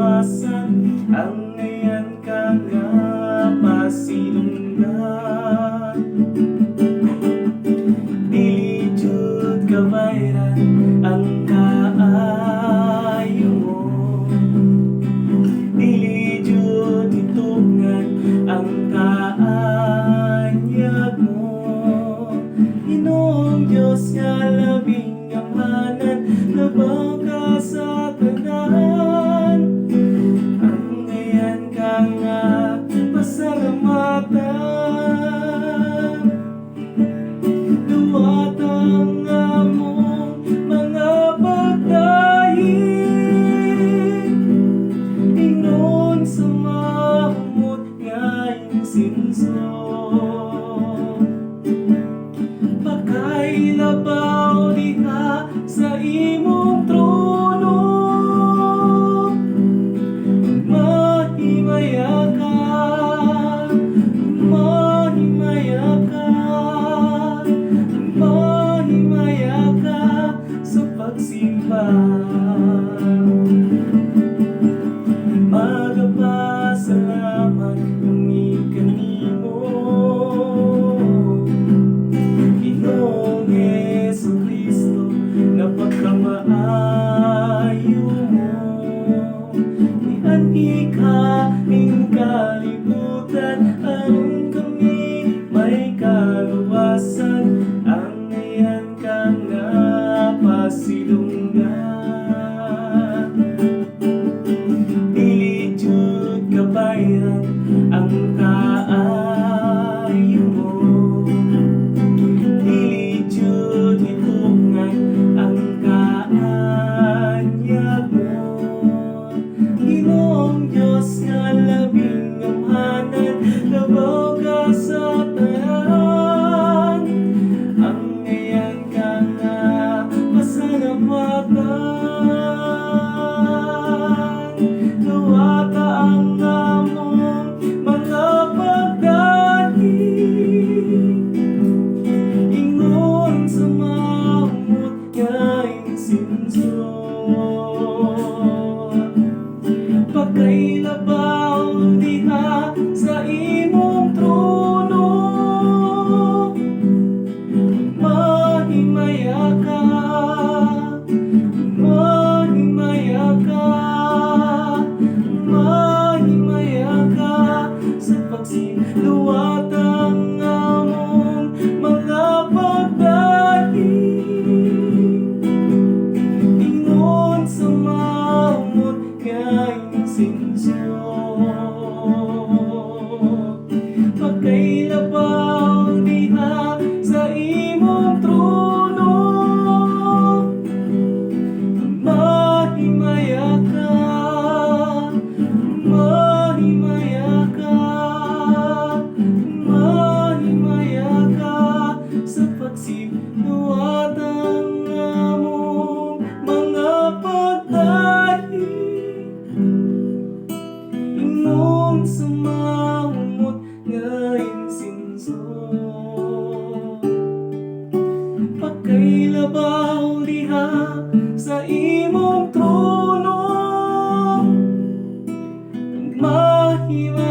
kalawasan, ang ngayon ka nga pasilunggan. Dili jud kabayran ang kaayo mo, dili jud hitunggan ang kaanyag mo. Ginoong Diyos nga labing amanan, labaw ka sa tanan, ang ngayon ka nga pasalamatan. Duwatang among mga pagdahig, ingon sa mahumot nga insinso. Pakailabaw diha sa imong trono, mahimaya ka, mahimaya ka, mahimaya ka sa pagsimba. Magpasalamat kami kanimo, Ginoong Jesucristo, napagkamaayo mo. Nianhi ka ning kalibutan, aron kami may kaluwasan, ang ngayon ka nga pasilunggan. Dili jud kabayran ang kaayo mo, dili jud hitunggan ang kaanyag mo. Ginoong Diyos nga labing amanan, labaw ka sa tanan, ang ngayon ka nga pasalamatan. Duwata ang among mga pagdahig, ingon sa mahumot nga insinso. Pakailabaw diha sa imong trono, mahimaya ka, mahimaya ka, mahimaya ka sa pagsiluwatang among mga pagdahig, ingon sa mahumot nga insinso. Pakailabaw diha sa imong trono, mahimaya ka, mahimaya ka, mahimaya ka sa pagsiluwatang among mga pagdahig, ingon sa mahumot nga insinso. Pakailabaw diha sa imong trono, mahimaya